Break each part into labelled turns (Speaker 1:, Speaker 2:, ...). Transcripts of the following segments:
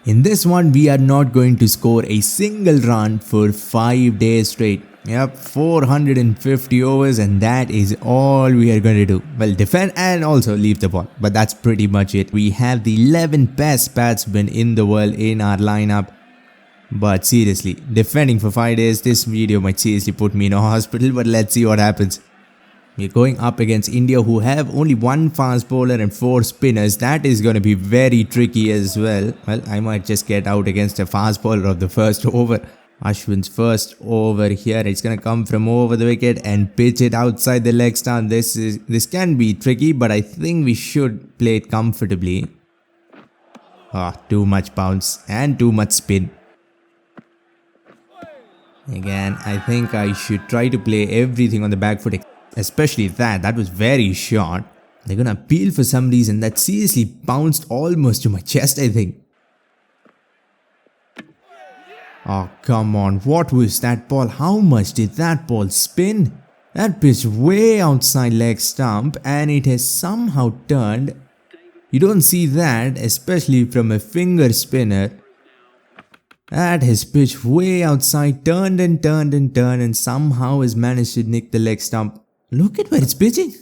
Speaker 1: In this one, we are not going to score a single run for 5 days straight. Yep, 450 overs, and that is all we are going to do. Well, defend and also leave the ball. But that's pretty much it. We have the 11 best batsmen in the world in our lineup. But seriously, defending for 5 days, this video might seriously put me in a hospital, but let's see what happens. We're going up against India, who have only one fast bowler and 4 spinners. That is going to be very tricky as well. Well, I might just get out against a fast bowler of the first over. Ashwin's first over here. It's going to come from over the wicket and pitch it outside the leg stump. This can be tricky, but I think we should play it comfortably. Too much bounce and too much spin. Again, I think I should try to play everything on the back foot. Especially that was very short. They're gonna appeal for some reason. That seriously bounced almost to my chest, I think. Oh, come on. What was that ball? How much did that ball spin? That pitched way outside leg stump and it has somehow turned. You don't see that, especially from a finger spinner. That has pitched way outside, turned and somehow has managed to nick the leg stump. Look at where it's pitching.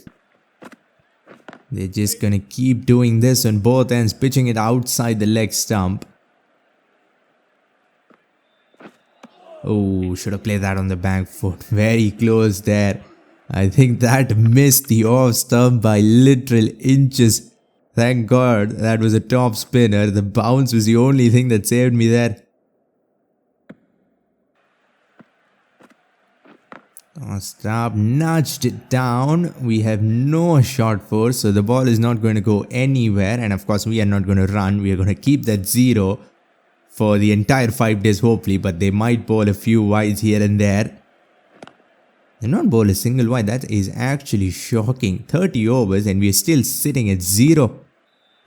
Speaker 1: They're just gonna keep doing this on both ends, pitching it outside the leg stump. Oh, should have played that on the back foot. Very close there. I think that missed the off stump by literal inches. Thank God that was a top spinner. The bounce was the only thing that saved me there. Stop, nudged it down. We have no short force, so the ball is not going to go anywhere. And of course, we are not going to run. We are going to keep that 0 for the entire 5 days, hopefully. But they might bowl a few wides here and there. They're not bowl a single wide. That is actually shocking. 30 overs and we are still sitting at 0.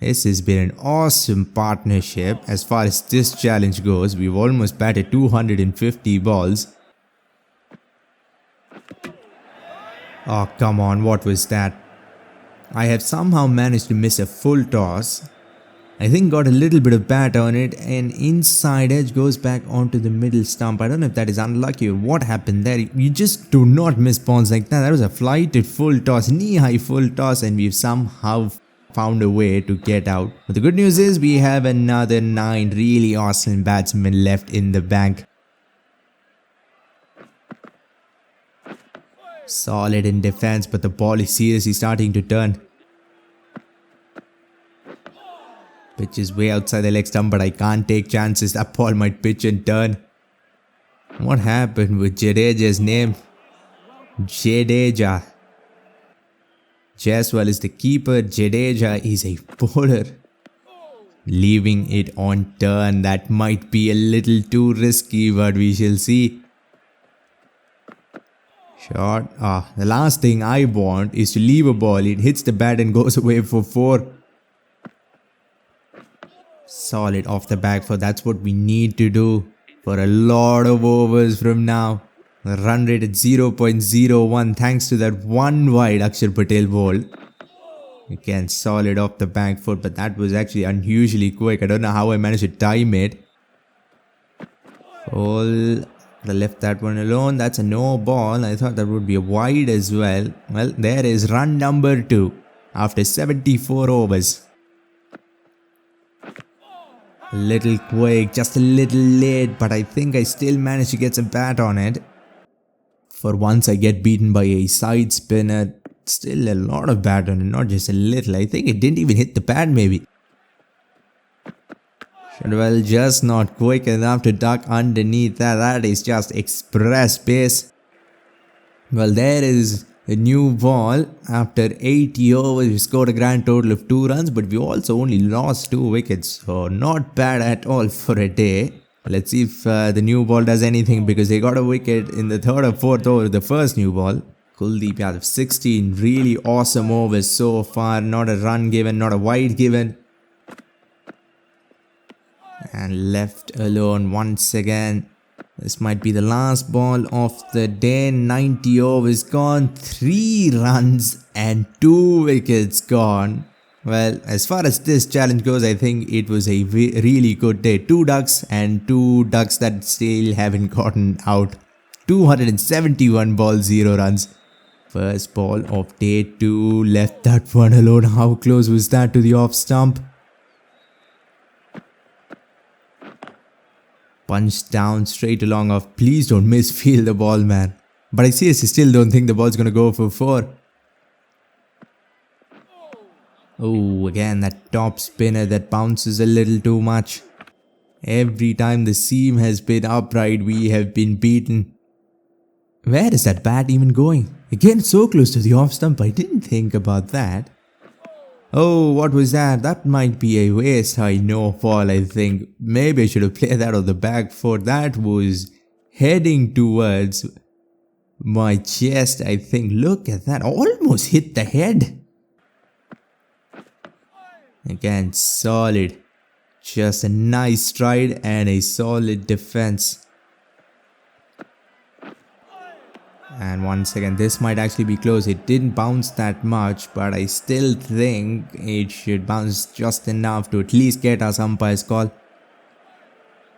Speaker 1: This has been an awesome partnership. As far as this challenge goes, we've almost batted 250 balls. Oh, come on, what was that? I have somehow managed to miss a full toss. I think got a little bit of bat on it and inside edge goes back onto the middle stump. I don't know if that is unlucky or what happened there. You just do not miss balls like that. That was a flighted full toss, knee-high full toss, and we've somehow found a way to get out. But the good news is we have another 9 really awesome batsmen left in the bank. Solid in defense, but the ball is seriously starting to turn. Pitch is way outside the leg stump, but I can't take chances. That ball might pitch and turn. What happened with Jadeja's name? Jadeja. Jaiswal is the keeper. Jadeja is a bowler. Leaving it on turn. That might be a little too risky, but we shall see. Shot. The last thing I want is to leave a ball. It hits the bat and goes away for 4. Solid off the back foot. That's what we need to do for a lot of overs from now. The run rate at 0.01 thanks to that one wide Akshar Patel ball. Again, solid off the back foot, but that was actually unusually quick. I don't know how I managed to time it. All. I left that one alone. That's a no ball. I thought that would be a wide as well. Well, there is run number 2 after 74 overs. A little quick, just a little late, but I think I still managed to get some bat on it. For once I get beaten by a side spinner. Still a lot of bat on it, not just a little. I think it didn't even hit the pad maybe. Well, just not quick enough to duck underneath that. That is just express pace. Well, there is a new ball. After 80 overs, we scored a grand total of 2 runs, but we also only lost 2 wickets. So, not bad at all for a day. Let's see if the new ball does anything, because they got a wicket in the 3rd or 4th over, the first new ball. Kuldeep Yadav, 16 really awesome overs so far. Not a run given, not a wide given. And left alone once again. This might be the last ball of the day. 90 overs gone. 3 runs and 2 wickets gone. Well, as far as this challenge goes, I think it was a really good day. Two ducks and two ducks that still haven't gotten out. 271 balls, 0 runs. First ball of day 2, left that one alone. How close was that to the off stump? Punch down straight along off. Please don't misfield the ball, man. But I seriously still don't think the ball's gonna go for 4. Oh, again that top spinner that bounces a little too much. Every time the seam has been upright, we have been beaten. Where is that bat even going? Again, so close to the off stump. I didn't think about that. Oh, what was that? That might be a waist high no fall, I think. Maybe I should have played that on the back foot. That was heading towards my chest, I think. Look at that. Almost hit the head. Again, solid. Just a nice stride and a solid defense. And once again, this might actually be close. It didn't bounce that much, but I still think it should bounce just enough to at least get our umpire's call.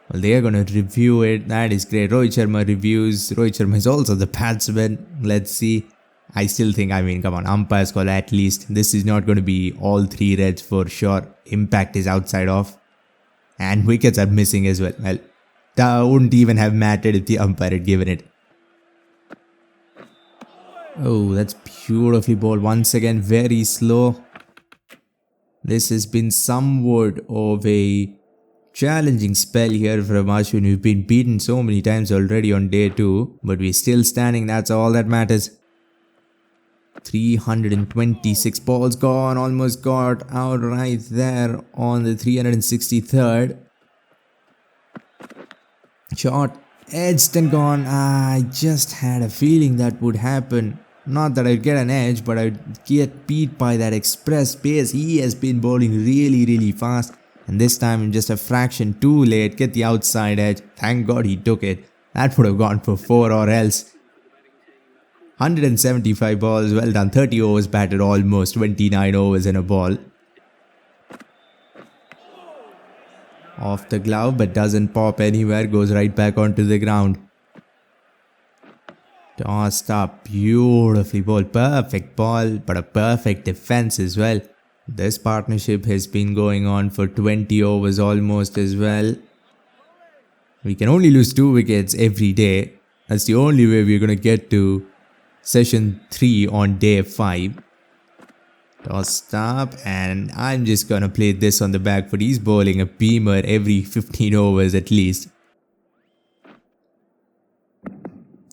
Speaker 1: Well, they are going to review it. That is great. Rohit Sharma reviews. Rohit Sharma is also the batsman. Let's see. I still think, come on, umpire's call at least. This is not going to be all 3 reds for sure. Impact is outside off. And wickets are missing as well. Well, that wouldn't even have mattered if the umpire had given it. Oh, that's beautifully bowled. Once again, very slow. This has been somewhat of a challenging spell here from Ashwin. We've been beaten so many times already on day 2, but we're still standing. That's all that matters. 326 balls gone. Almost got out right there on the 363rd. Shot edged and gone. I just had a feeling that would happen. Not that I'd get an edge, but I'd get beat by that express pace. He has been bowling really fast. And this time I'm just a fraction too late. Get the outside edge. Thank God he took it. That would have gone for 4 or else. 175 balls. Well done. 30 overs batted almost. 29 overs in a ball. Off the glove, but doesn't pop anywhere. Goes right back onto the ground. Tossed up. Beautifully bowled. Perfect ball, but a perfect defense as well. This partnership has been going on for 20 overs almost as well. We can only lose 2 wickets every day. That's the only way we're going to get to session 3 on day 5. Tossed up, and I'm just gonna play this on the back foot. He's bowling a beamer every 15 overs at least.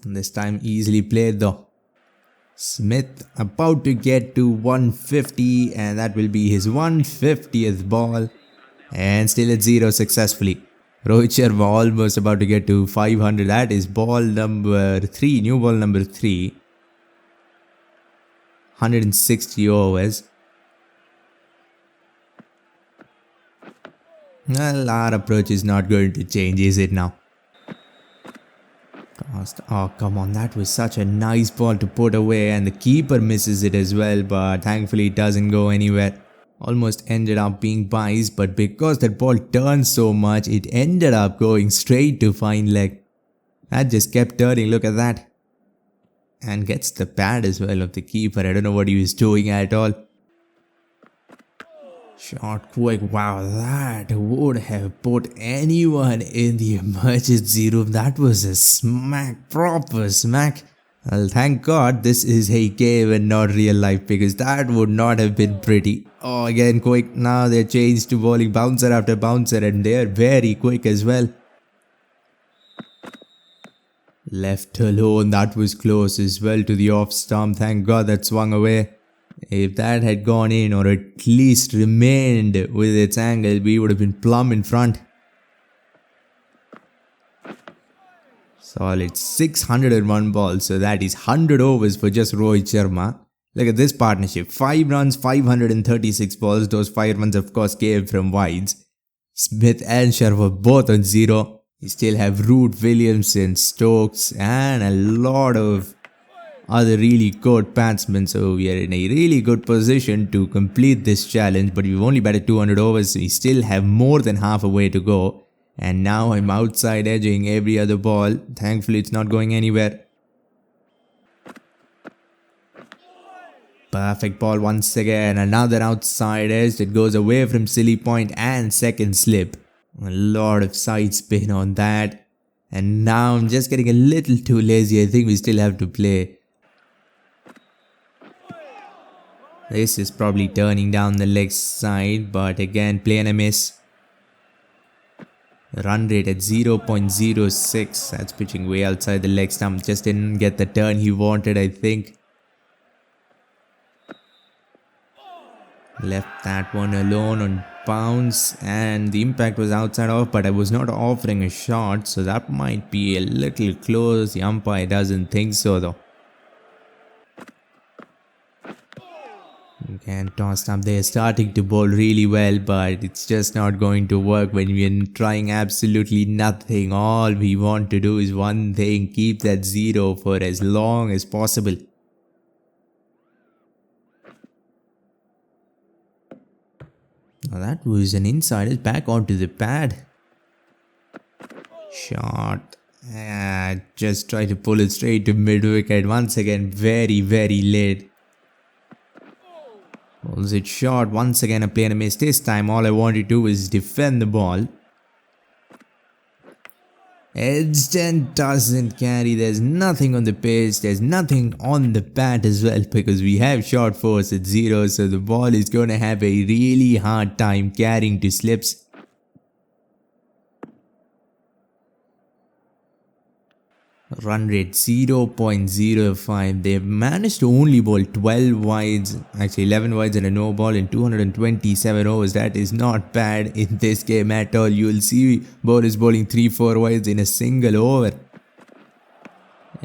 Speaker 1: And this time easily played though. Smith about to get to 150, and that will be his 150th ball. And still at 0 successfully. Rohit Sharma almost about to get to 500. That is ball number 3, new ball number 3. 160 overs. Well, our approach is not going to change, is it now? Oh, come on. That was such a nice ball to put away, and the keeper misses it as well, but thankfully it doesn't go anywhere. Almost ended up being biased, but because that ball turned so much, it ended up going straight to fine leg. That just kept turning. Look at that. And gets the pad as well of the keeper. I don't know what he was doing at all. Shot quick. Wow, that would have put anyone in the emergency room. That was a smack, proper smack. Well, thank God this is a game and not real life, because that would not have been pretty. Oh, again quick. Now they're changed to bowling bouncer after bouncer, and they're very quick as well. Left alone. That was close as well to the off stump. Thank God that swung away. If that had gone in, or at least remained with its angle, we would have been plumb in front. Solid 601 balls. So that is 100 overs for just Rohit Sharma. Look at this partnership. 5 runs, 536 balls. Those 5 runs of course came from wides. Smith and Sharma both on 0. You still have Root, Williamson, Stokes, and a lot of other really good batsmen, so we are in a really good position to complete this challenge. But we've only batted 200 overs, so we still have more than half a way to go. And now I'm outside edging every other ball. Thankfully it's not going anywhere. Perfect ball once again, another outside edge that goes away from silly point and second slip. A lot of side spin on that. And now I'm just getting a little too lazy. I think we still have to play. This is probably turning down the leg side, but again play and a miss. Run rate at 0.06. That's pitching way outside the leg stump. Just didn't get the turn he wanted, I think. Left that one alone on bounce, and the impact was outside off, but I was not offering a shot, so that might be a little close. The umpire doesn't think so though. Again tossed up there, starting to bowl really well, but it's just not going to work when we're trying absolutely nothing. All we want to do is one thing: keep that zero for as long as possible. Now that was an inside. It's back onto the pad. Shot. Just try to pull it straight to mid wicket. Once again, very late. Pulls it short. Once again, a play and a miss. This time, all I want to do is defend the ball. Edged doesn't carry. There's nothing on the pitch. There's nothing on the bat as well, because we have short force at 0. So the ball is going to have a really hard time carrying to slips. Run rate 0.05. They've managed to only bowl 12 wides, actually 11 wides and a no ball in 227 overs. That is not bad in this game at all. You will see bowlers bowling 3-4 wides in a single over.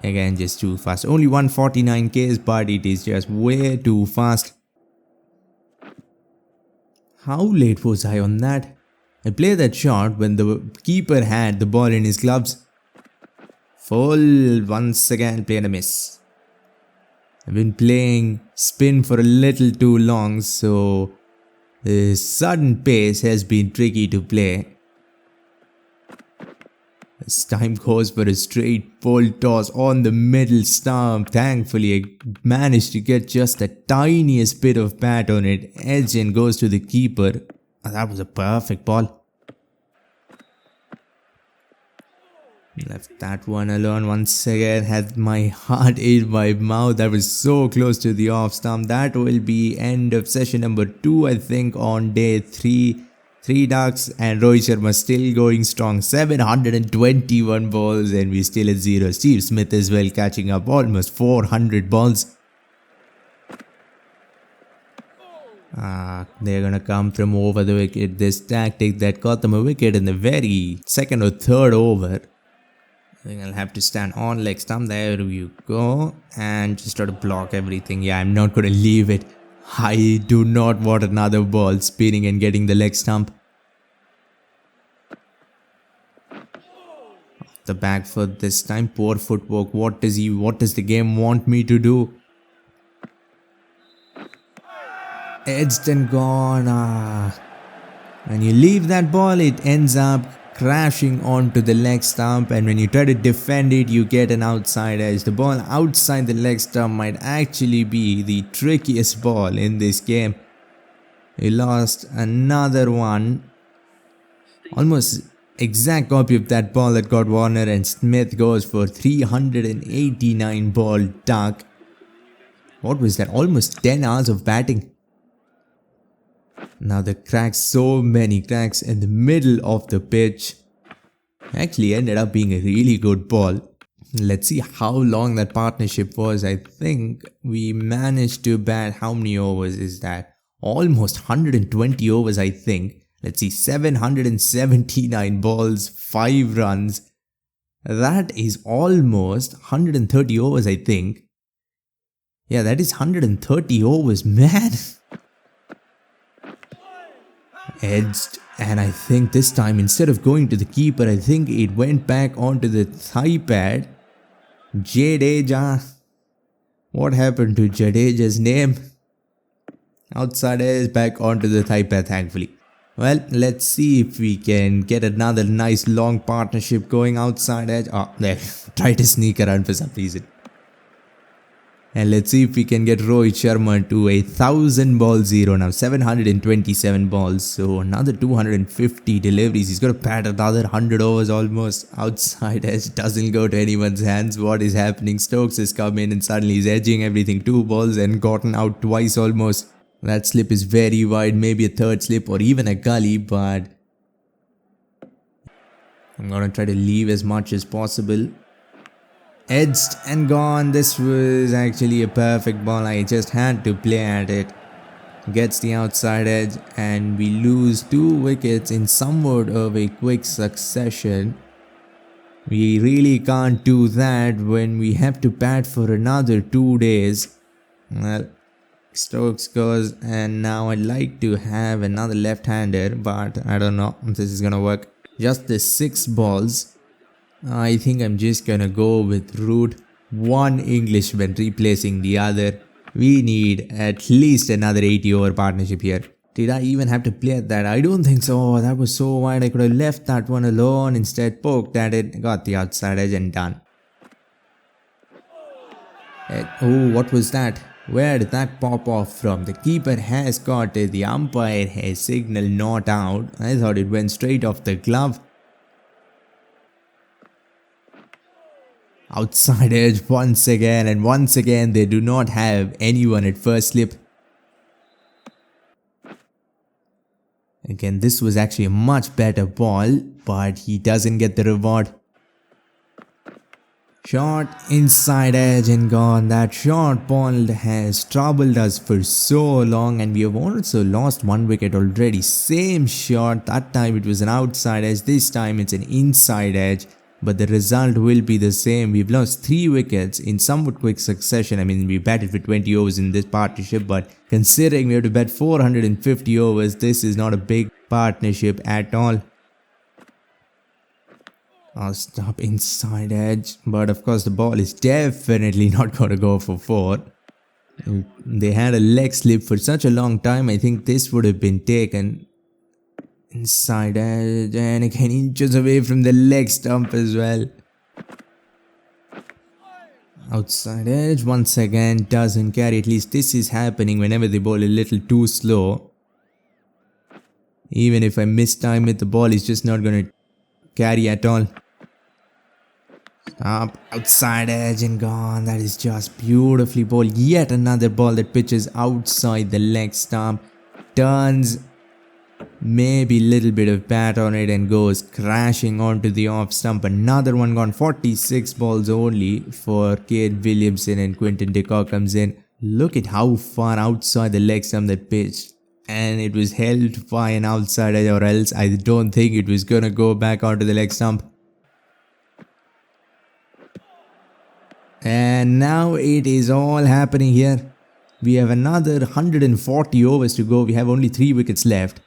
Speaker 1: Again, just too fast. Only 149 Ks, but it is just way too fast. How late was I on that? I played that shot when the keeper had the ball in his gloves. Full once again, play and a miss. I've been playing spin for a little too long, so the sudden pace has been tricky to play. This time goes for a straight pull toss on the middle stump. Thankfully, I managed to get just the tiniest bit of bat on it. Edge and goes to the keeper. That was a perfect ball. Left that one alone once again. Had my heart in my mouth. That was so close to the off stump. That will be end of session number 2, I think, on day 3. 3 ducks and Rohit Sharma still going strong. 721 balls and we're still at 0. Steve Smith as well catching up almost 400 balls. They're gonna come from over the wicket. This tactic that got them a wicket in the very second or third over. I think I'll have to stand on leg stump. There you go. And just try to block everything. Yeah, I'm not going to leave it. I do not want another ball spinning and getting the leg stump. Off the back foot this time. Poor footwork. What does the game want me to do? Edged and gone. When you leave that ball, it ends up crashing onto the leg stump, and when you try to defend it, you get an outside edge. The ball outside the leg stump might actually be the trickiest ball in this game. We lost another one. Almost exact copy of that ball that got Warner, and Smith goes for 389 ball duck. What was that? Almost 10 hours of batting. Now the cracks, so many cracks in the middle of the pitch. Actually ended up being a really good ball. Let's see how long that partnership was. I think we managed to bat, how many overs is that? Almost 120 overs, I think. Let's see, 779 balls, 5 runs. That is almost 130 overs, I think. Yeah, that is 130 overs, man. Edged, and I think this time instead of going to the keeper, I think it went back onto the thigh pad. Jadeja. What happened to Jadeja's name? Outside edge, back onto the thigh pad, thankfully. Well, let's see if we can get another nice long partnership going outside edge. Oh, there. Try to sneak around for some reason. And let's see if we can get Rohit Sharma to 1,000 ball zero now. 727 balls. So another 250 deliveries. He's got to bat another 100 overs almost. Outside edge doesn't go to anyone's hands. What is happening? Stokes has come in and suddenly he's edging everything. 2 balls and gotten out twice almost. That slip is very wide. Maybe a third slip or even a gully. But I'm going to try to leave as much as possible. Edged and gone. This was actually a perfect ball. I just had to play at it. Gets the outside edge and we lose 2 wickets in somewhat of a quick succession. We really can't do that when we have to bat for another 2 days. Well, Stokes goes, and now I'd like to have another left-hander, but I don't know if this is gonna work. Just the 6 balls. I think I'm just gonna go with Root. 1 Englishman replacing the other. We need at least another 80 over partnership here. Did I even have to play at that? I don't think so. Oh, that was so wide. I could have left that one alone. Instead poked at it. Got the outside edge and done. Oh, what was that? Where did that pop off from? The keeper has got it. The umpire has signaled not out. I thought it went straight off the glove. Outside edge once again, and once again they do not have anyone at first slip. Again, this was actually a much better ball, but he doesn't get the reward. Short inside edge and gone. That short ball has troubled us for so long, and we have also lost 1 wicket already. Same shot, that time it was an outside edge, this time it's an inside edge. But the result will be the same. We've lost 3 wickets in somewhat quick succession. I mean, we batted for 20 overs in this partnership, but considering we have to bat 450 overs, this is not a big partnership at all. I'll stop inside edge, but of course the ball is definitely not going to go for 4. They had a leg slip for such a long time. I think this would have been taken. Inside edge, and again inches away from the leg stump as well. Outside edge once again doesn't carry. At least this is happening whenever they bowl a little too slow. Even if I mistime it, the ball is just not going to carry at all. Stop. Outside edge and gone. That is just beautifully bowled. Yet another ball that pitches outside the leg stump. Turns. Maybe a little bit of bat on it and goes crashing onto the off stump. Another one gone. 46 balls only for Kate Williamson, and Quinton de Kock comes in. Look at how far outside the leg stump that pitched. And it was held by an outsider, or else I don't think it was gonna go back onto the leg stump. And now it is all happening here. We have another 140 overs to go. We have only 3 wickets left.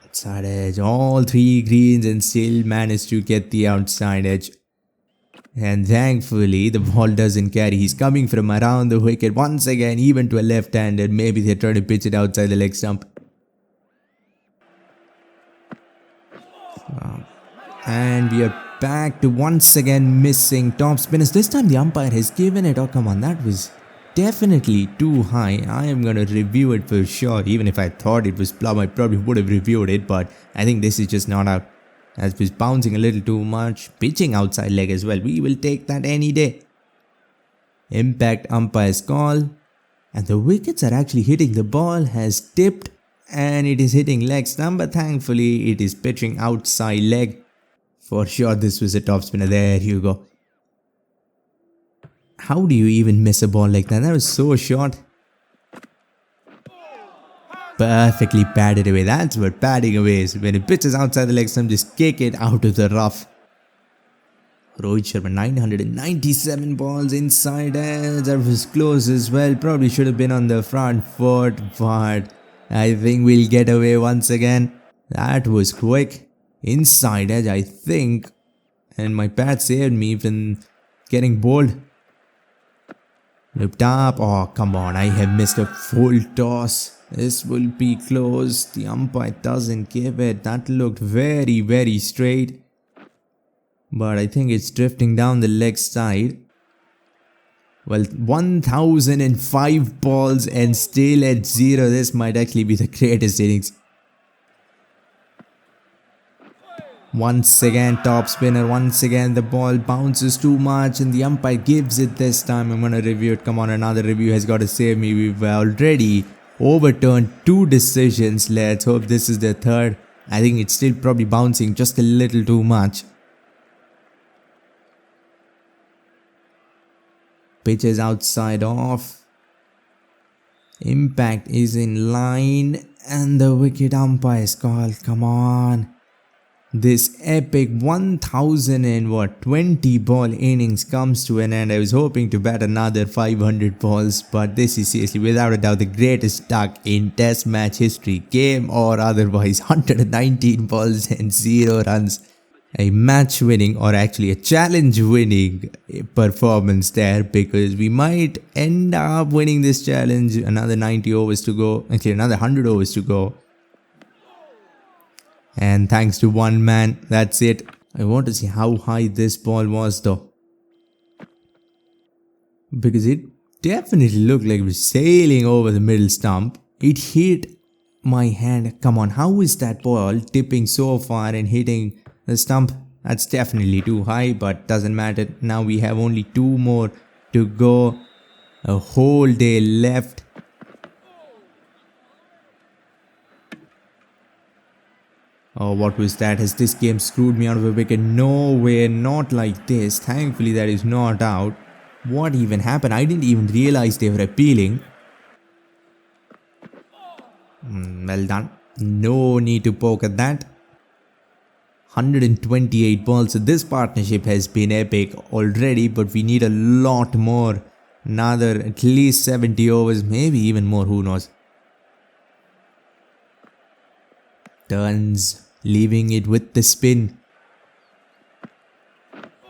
Speaker 1: Outside edge, all 3 greens, and still managed to get the outside edge. And thankfully the ball doesn't carry. He's coming from around the wicket once again, even to a left-hander. Maybe they're trying to pitch it outside the leg stump. And we are back to once again missing top spinners. This time the umpire has given it. Oh come on, that was definitely too high. I am gonna review it for sure. Even if I thought it was plumb, I probably would have reviewed it, but I think this is just not out. As it was bouncing a little too much, pitching outside leg as well. We will take that any day. Impact umpire's call, and the wickets are actually hitting. The ball has tipped and it is hitting leg stump, but thankfully it is pitching outside leg. For sure this was a top spinner. There you go. How do you even miss a ball like that? That was so short. Perfectly padded away. That's what padding away is. When it pitches outside the leg stump, just kick it out of the rough. Rohit Sharma, 997 balls inside edge. That was close as well. Probably should have been on the front foot, but I think we'll get away once again. That was quick. Inside edge, I think. And my pad saved me from getting bold. Looped up. Oh, come on. I have missed a full toss. This will be close. The umpire doesn't give it. That looked very, very straight. But I think it's drifting down the leg side. Well, 1005 balls and still at 0. This might actually be the greatest innings. Once again, top spinner. Once again, the ball bounces too much and the umpire gives it this time. I'm going to review it. Come on, another review has got to save me. We've already overturned 2 decisions. Let's hope this is the third. I think it's still probably bouncing just a little too much. Pitch is outside off. Impact is in line and the wicket umpire's call. Come on. This epic 1020 ball innings comes to an end. I was hoping to bat another 500 balls, but this is seriously without a doubt the greatest duck in test match history, game or otherwise. 119 balls and 0 runs. A match winning, or actually a challenge winning performance there, because we might end up winning this challenge. Another 90 overs to go, actually another 100 overs to go. And thanks to one man, that's it. I want to see how high this ball was though, because it definitely looked like it was sailing over the middle stump. It hit my hand. Come on, how is that ball tipping so far and hitting the stump? That's definitely too high, but doesn't matter. Now we have only 2 more to go. A whole day left. Oh, what was that? Has this game screwed me out of a wicket? No way, not like this. Thankfully that is not out. What even happened? I didn't even realize they were appealing. Well done. No need to poke at that. 128 balls. So this partnership has been epic already, but we need a lot more. Another at least 70 overs, maybe even more, who knows. Turns, leaving it with the spin.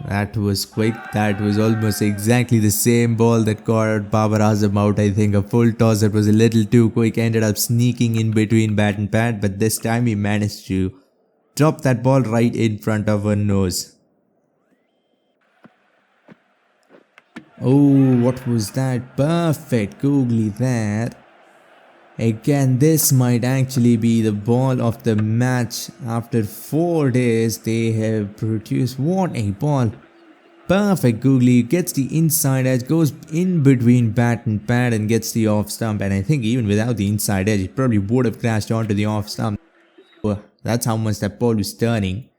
Speaker 1: That was quick. That was almost exactly the same ball that got Babar Azam out. I think a full toss that was a little too quick, ended up sneaking in between bat and pad, but this time he managed to drop that ball right in front of her nose. Oh, what was that? Perfect googly there. Again, this might actually be the ball of the match. After 4 days, they have produced. What a ball. Perfect googly. Gets the inside edge, goes in between bat and pad and gets the off stump. And I think even without the inside edge, it probably would have crashed onto the off stump. That's how much that ball was turning.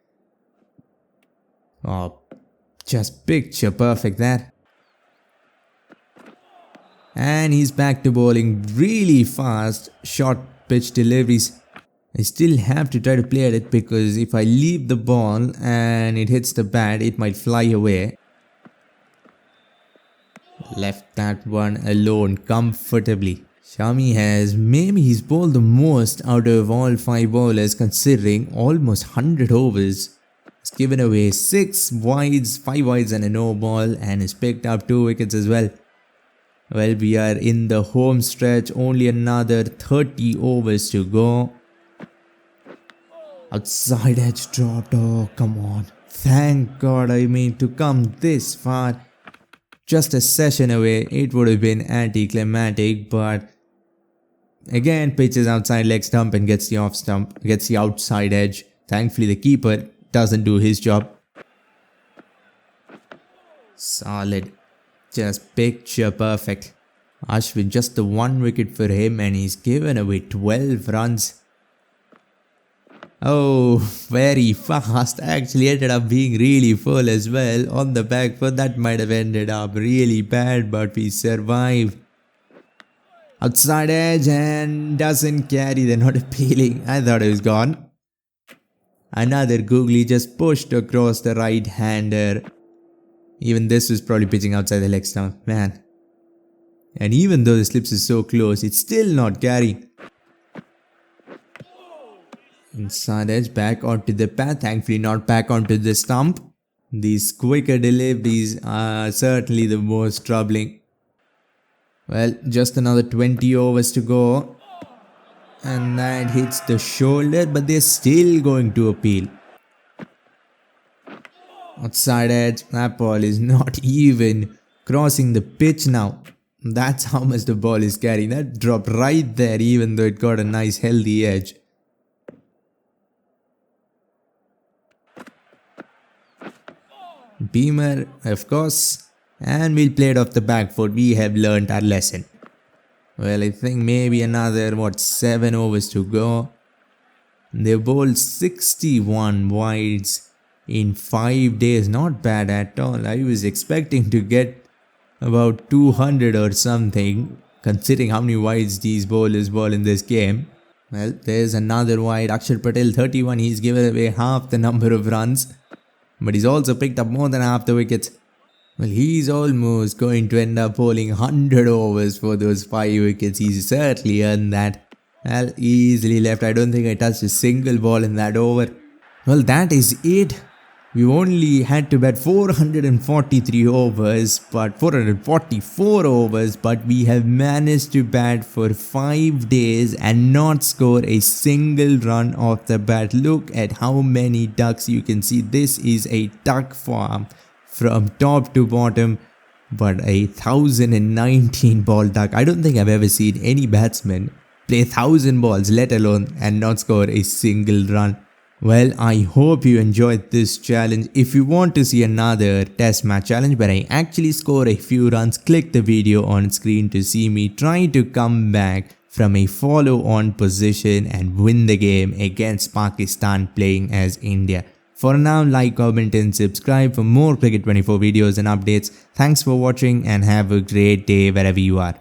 Speaker 1: Oh, just picture perfect there. And he's back to bowling really fast, short pitch deliveries. I still have to try to play at it, because if I leave the ball and it hits the bat, it might fly away. Left that one alone comfortably. Shami has, maybe he's bowled the most out of all 5 bowlers, considering almost 100 overs. He's given away 6 wides, 5 wides and a no ball, and has picked up 2 wickets as well. Well, we are in the home stretch, only another 30 overs to go. Outside edge dropped. Oh, come on. Thank God, I mean, to come this far. Just a session away, it would have been anticlimactic, but again, pitches outside leg stump and gets the off stump, gets the outside edge. Thankfully, the keeper doesn't do his job. Solid. Just picture perfect. Ashwin, just the 1 wicket for him, and he's given away 12 runs. Oh, very fast. Actually ended up being really full as well on the back foot. That might have ended up really bad, but we survived. Outside edge and doesn't carry. They're not appealing. I thought it was gone. Another googly just pushed across the right hander. Even this was probably pitching outside the leg stump. Man. And even though the slips is so close, it's still not carrying. Inside edge, back onto the pad. Thankfully not back onto the stump. These quicker deliveries are certainly the most troubling. Well, just another 20 overs to go. And that hits the shoulder, but they're still going to appeal. Outside edge, that ball is not even crossing the pitch now. That's how much the ball is carrying. That dropped right there, even though it got a nice healthy edge. Beamer, of course. And we'll play it off the back foot. We have learnt our lesson. Well, I think maybe another, 7 overs to go. They bowled 61 wides in 5 days. Not bad at all. I was expecting to get about 200 or something, considering how many wides these bowlers bowl in this game. Well, there's another wide. Akshar Patel, 31. He's given away half the number of runs, but he's also picked up more than half the wickets. Well, he's almost going to end up bowling 100 overs for those 5 wickets. He's certainly earned that. Well, easily left. I don't think I touched a single ball in that over. Well, that is it. We only had to bat 443 overs, but 444 overs, but we have managed to bat for 5 days and not score a single run off the bat. Look at how many ducks you can see. This is a duck farm from top to bottom, but a 1019 ball duck. I don't think I've ever seen any batsman play 1000 balls, let alone and not score a single run. Well, I hope you enjoyed this challenge. If you want to see another test match challenge where I actually score a few runs, click the video on screen to see me try to come back from a follow-on position and win the game against Pakistan playing as India. For now, like, comment and subscribe for more Cricket 24 videos and updates. Thanks for watching and have a great day wherever you are.